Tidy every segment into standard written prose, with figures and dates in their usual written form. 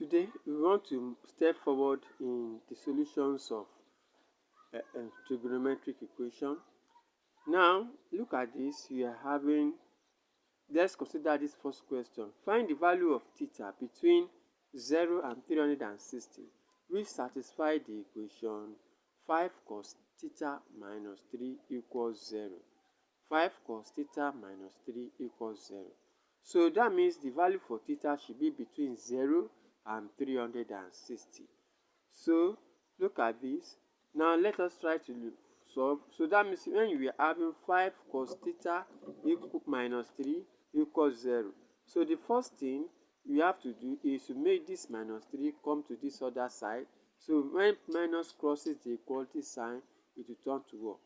Today we want to step forward in the solutions of trigonometric equation. Now look at this. We are having, let's consider this first question. Find the value of theta between 0 and 360 which satisfy the equation 5 cos theta minus 3 equals 0. 5 cos theta minus 3 equals 0. So that means the value for theta should be between 0 and 360. So look at this. Now let us try to solve. So that means when we are having 5 cos theta minus 3 equals 0. So the first thing we have to do is to make this minus 3 come to this other side. So when minus crosses the equality sign, it will turn to what?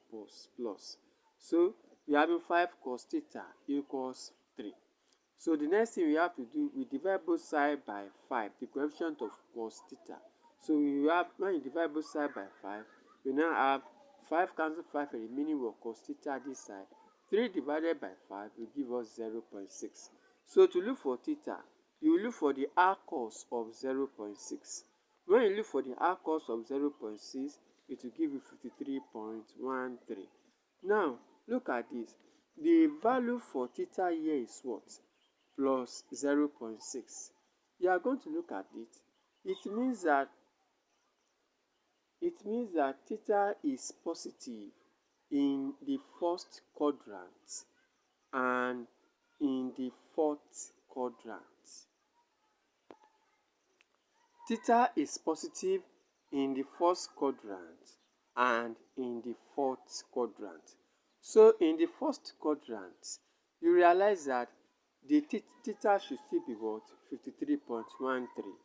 Plus. So we are having 5 cos theta equals 3. So the next thing we have to do, we divide both sides by 5, the coefficient of cos theta. So we have, when you divide both sides by 5, we now have 5 cancel 5 and the meaning of cos theta this side. 3 divided by 5 will give us 0.6. So to look for theta, you will look for the arc cos of 0.6. When you look for the arc cos of 0.6, it will give you 53.13. Now, look at this. The value for theta here is what? Plus 0.6. You are going to look at it. It means that theta is positive in the first quadrant and in the fourth quadrant. Theta is positive in the first quadrant and in the fourth quadrant. So in the first quadrant, you realize that the theta should still be what? 53.13.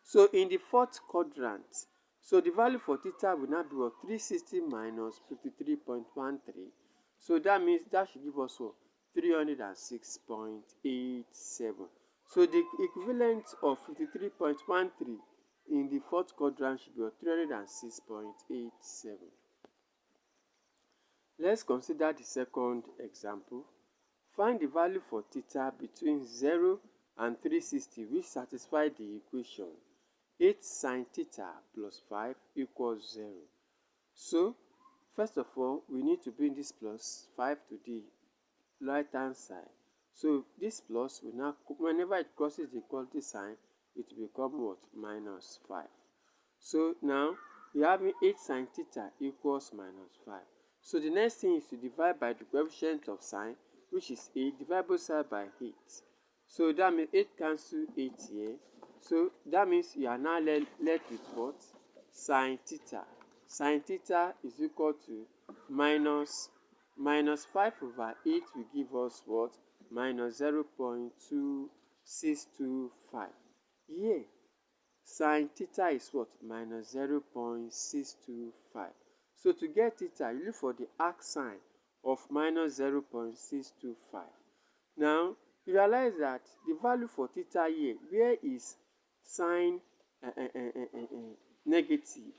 So in the fourth quadrant, so the value for theta will now be what? 360 minus 53.13. So that means that should give us what? 306.87. So the equivalent of 53.13 in the fourth quadrant should be 306.87. Let's consider the second example. Find the value for theta between 0 and 360 which satisfy the equation 8 sin theta plus 5 equals 0. So, first of all, we need to bring this plus 5 to the right hand side. So, this plus will now, whenever it crosses the equality sign, it will become what? Minus 5. So, now, we have 8 sin theta equals minus 5. So, the next thing is to divide by the coefficient of sign, which is 8, divide both sides by 8. So that means 8 cancel 8 here. So that means you are now left with what? Sin theta. Sin theta is equal to minus 5 over 8 will give us what? Minus 0.2625. Here, sin theta is what? Minus 0.625. So to get theta, you look for the arc sign of minus 0.625. Now, you realize that the value for theta here, where is sign negative?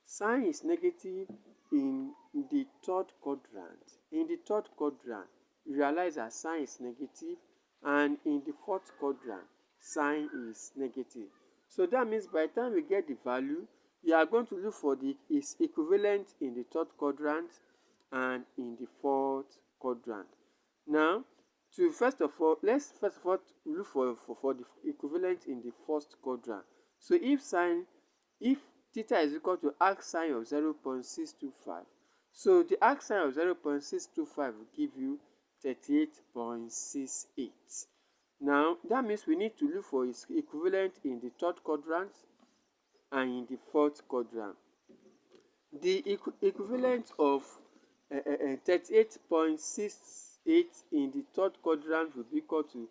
Sign is negative in the third quadrant. In the third quadrant, you realize that sign is negative, and in the fourth quadrant, sign is negative. So that means by the time we get the value, you are going to look for the is equivalent in the third quadrant and in the fourth quadrant. Now, let's first of all look for the equivalent in the first quadrant. So if theta is equal to arc sine of 0.625, so the arc sine of 0.625 will give you 38.68. Now that means we need to look for its equivalent in the third quadrant and in the fourth quadrant. The equivalent of 38.68 in the third quadrant will be equal to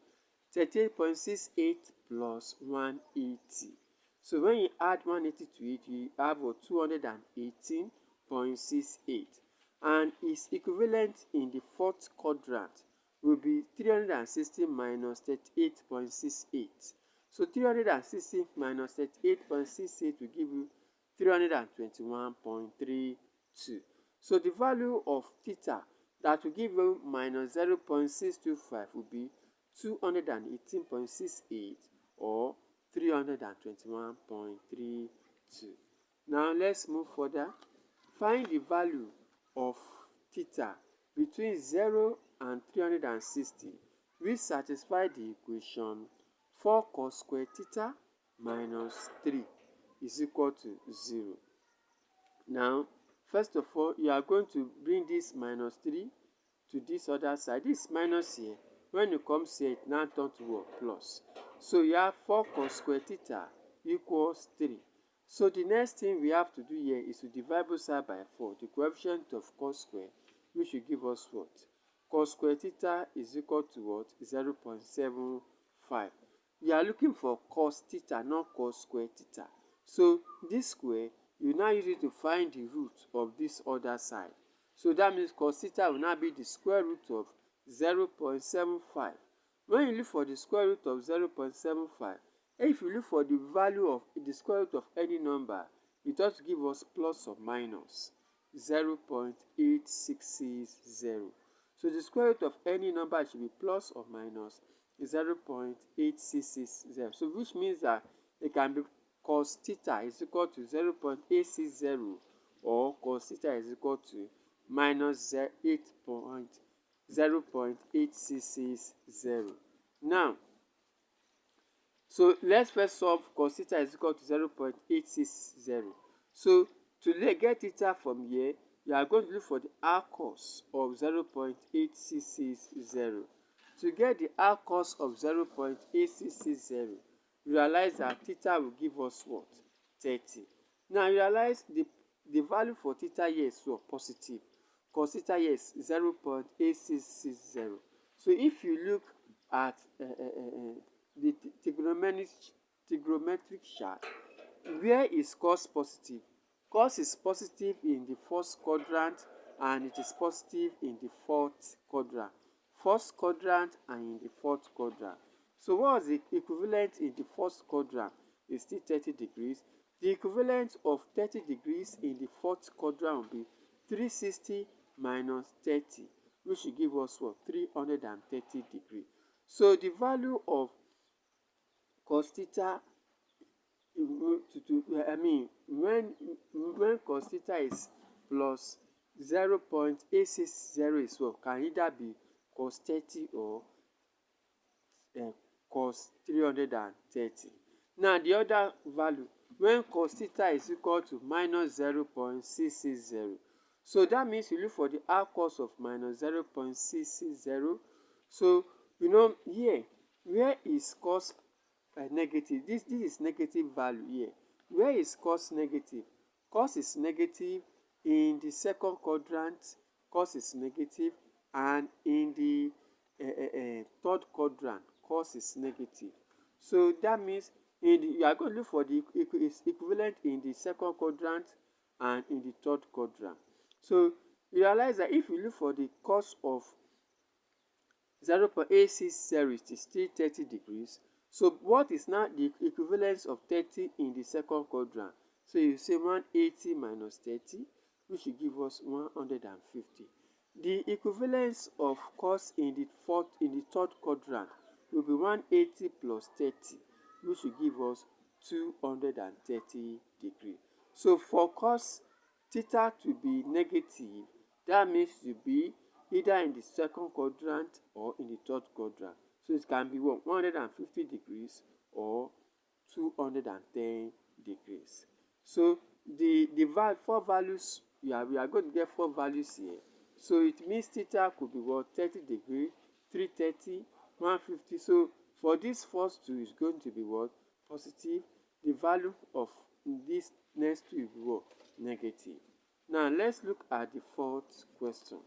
38.68 plus 180. So when you add 180 to it, you have 218.68. And its equivalent in the fourth quadrant will be 360 minus 38.68. So 360 minus 38.68 will give you 321.32. So the value of theta that will give you minus 0.625 will be 218.68 or 321.32. Now let's move further. Find the value of theta between 0 and 360 which satisfy the equation 4 cos square theta minus 3 is equal to 0. Now, first of all, you are going to bring this minus 3 to this other side. This minus here, when it comes here, it now turns to what? Plus. So you have 4 cos square theta equals 3. So the next thing we have to do here is to divide both sides by 4, the coefficient of cos square, which will give us what? Cos square theta is equal to what? 0.75. We are looking for cos theta, not cos square theta. So this square, you now use it to find the root of this other side. So that means cos theta will now be the square root of 0.75. When you look for the square root of 0.75, if you look for the value of the square root of any number, it ought to give us plus or minus 0.8660. So the square root of any number should be plus or minus 0.8660. So which means that it can be cos theta is equal to 0.860 or cos theta is equal to minus 0.8660. Now, so let's first solve cos theta is equal to 0.860. So to get theta from here, you are going to look for the r cos of 0.8660. To get the r cos of 0.8660, realize that theta will give us what? 30. Now realize the value for theta here is so positive. Cos theta here is 0.8660. So if you look at the trigonometric chart, where is cos positive? Cos is positive in the first quadrant and it is positive in the fourth quadrant. First quadrant and in the fourth quadrant. So what was the equivalent in the first quadrant? Is still 30 degrees. The equivalent of 30 degrees in the fourth quadrant will be 360 minus 30, which will give us what? 330 degrees. So the value of cos theta, when cos theta is plus 0.860 is what? Can either be cos 30 or cos 330. Now the other value, when cos theta is equal to minus 0.660. So that means you look for the r cos of minus 0.660. So you know here, where is cos negative? This is negative value here. Where is cos negative? Cos is negative in the second quadrant, cos is negative, and in the third quadrant, cos is negative. So that means you are going to look for the equivalent in the second quadrant and in the third quadrant. So you realize that if you look for the cos of 0.860, it is still 30 degrees. So what is now the equivalence of 30 in the second quadrant? So you say 180 minus 30, which will give us 150. The equivalence of cos in the third quadrant will be 180 plus 30, which will give us 230 degrees. So for cos theta to be negative, that means to be either in the second quadrant or in the third quadrant. So it can be 150 degrees or 210 degrees. So the four values, we are going to get four values here. So it means theta could be 30 degrees, 330, 150. So for this first two is going to be positive. The value of this next two will be negative. Now let's look at the fourth question.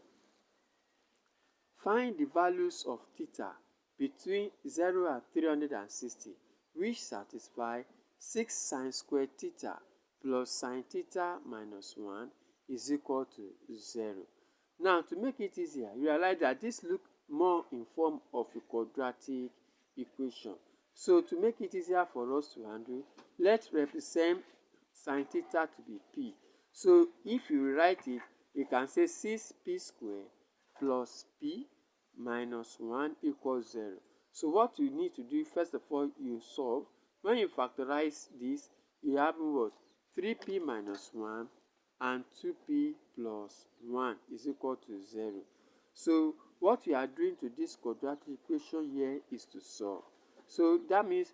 Find the values of theta between 0 and 360 which satisfy 6 sine squared theta plus sine theta minus 1 is equal to 0. Now to make it easier, realize that this looks more in form of a quadratic equation. So to make it easier for us to handle, let's represent sine theta to be p. So if you write it, you can say 6p squared plus p minus 1 equals 0. So what you need to do, first of all, you solve. When you factorize this, you have what? 3p minus 1 and 2p plus 1 is equal to 0. So what we are doing to this quadratic equation here is to solve. So that means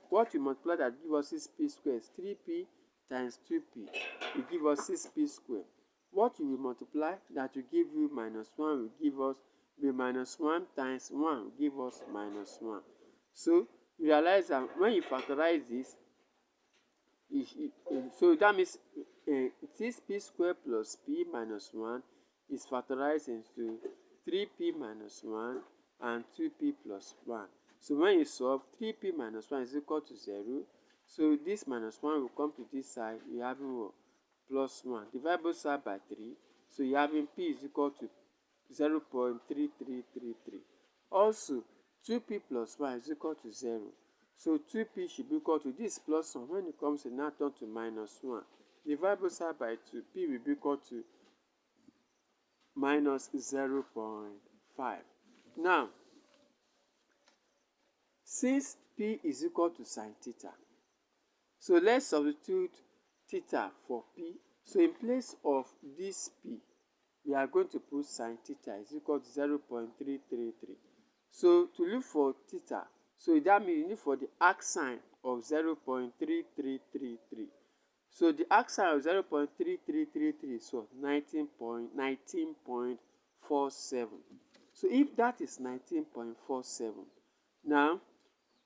what we multiply that give us 6p squared is 3p times 2p will give us 6p squared. What you will multiply that will give you minus 1 will give us the minus 1 times 1 will give us minus 1. So you realize that when you factorize this, so that means 6p squared plus p minus 1 is factorized into 3p minus 1 and 2p plus 1. So when you solve, 3p minus 1 is equal to 0. So this minus 1 will come to this side. You have plus 1. Divide both sides by 3. So you having p is equal to 0.3333. Also, 2p plus 1 is equal to 0. So 2p should be equal to this plus 1. When it comes to now turn to minus 1. Divide both sides by 2. P will be equal to minus 0.5. Now, since p is equal to sine theta, so let's substitute theta for p. So in place of this p, we are going to put sine theta is equal to 0.333. So to look for theta, so that means you need for the arc sine of 0.3333. So the arc sine of 0.3333 is what? 19.47. So if that is 19.47, now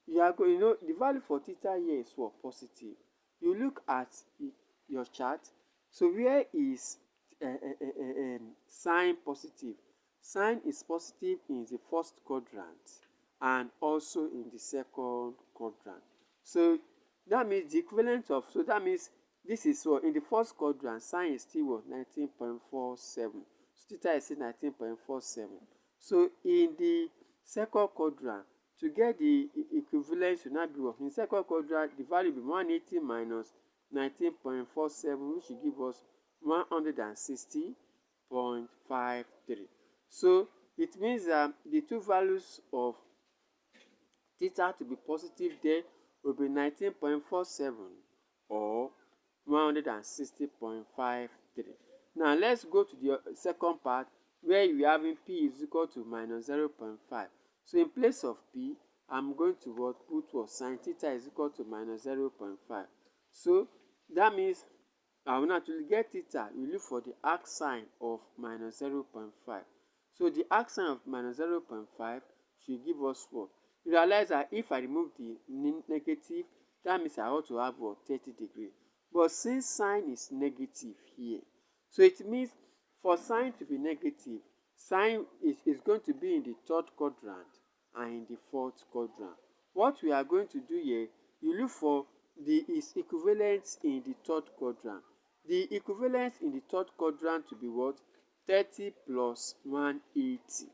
you are going, the value for theta here is what? Positive. You look at your chart. So where is sine positive? Sine is positive in the first quadrant and also in the second quadrant. So that means the equivalent of, so that means this is what? In the first quadrant, sine is still what? 19.47. So theta is still 19.47. So in the second quadrant, to get the equivalence should not be what? In the second quadrant, the value will be 180 minus 19.47, which will give us 160.53. So it means that the two values of theta to be positive there will be 19.47 or 160.53. Now let's go to the second part where we are having p is equal to minus 0.5. So in place of p, I'm going to put what? Sine theta is equal to minus 0.5. So that means I will naturally get theta. We look for the arc sine of minus 0.5. So the arc sine of minus 0.5 should give us what? You realize that if I remove the negative, that means I ought to have what? 30 degrees. But since sine is negative here, so it means for sine to be negative, sine is going to be in the third quadrant and in the fourth quadrant. What we are going to do here, you look for the is equivalent in the third quadrant. The equivalence in the third quadrant to be what? 30 plus 180.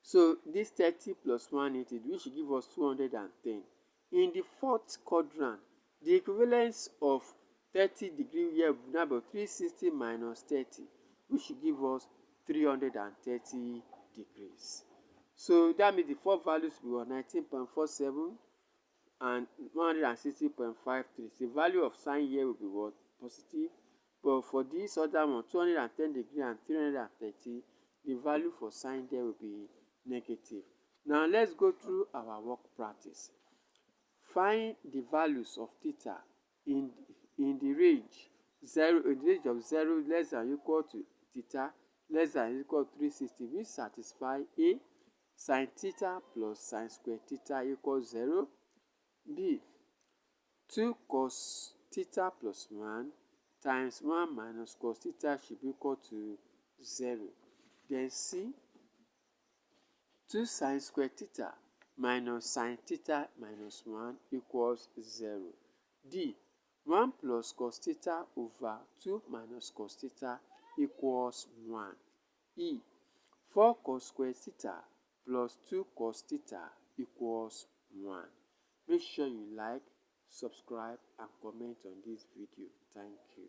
So this 30 plus 180, which will give us 210. In the fourth quadrant, the equivalence of 30 degree here will be about 360 minus 30, which will give us 330 degrees. So that means the four values will be 19.47 and 160.53. The value of sine here will be what? Positive. But for this other one, 210 degree and 330, the value for sine there will be negative. Now let's go through our work practice. Find the values of theta in the range 0, in the range of 0 less than or equal to theta less than or equal to 360, which satisfy A, sine theta plus sine square theta equals 0. B, 2 cos theta plus 1 times 1 minus cos theta should be equal to 0. Then C, 2 sine square theta minus sine theta minus 1 equals 0. D, 1 plus cos theta over 2 minus cos theta equals 1. E, 4 cos square theta plus 2 cos theta equals 1. Make sure you like, subscribe and comment on this video. Thank you.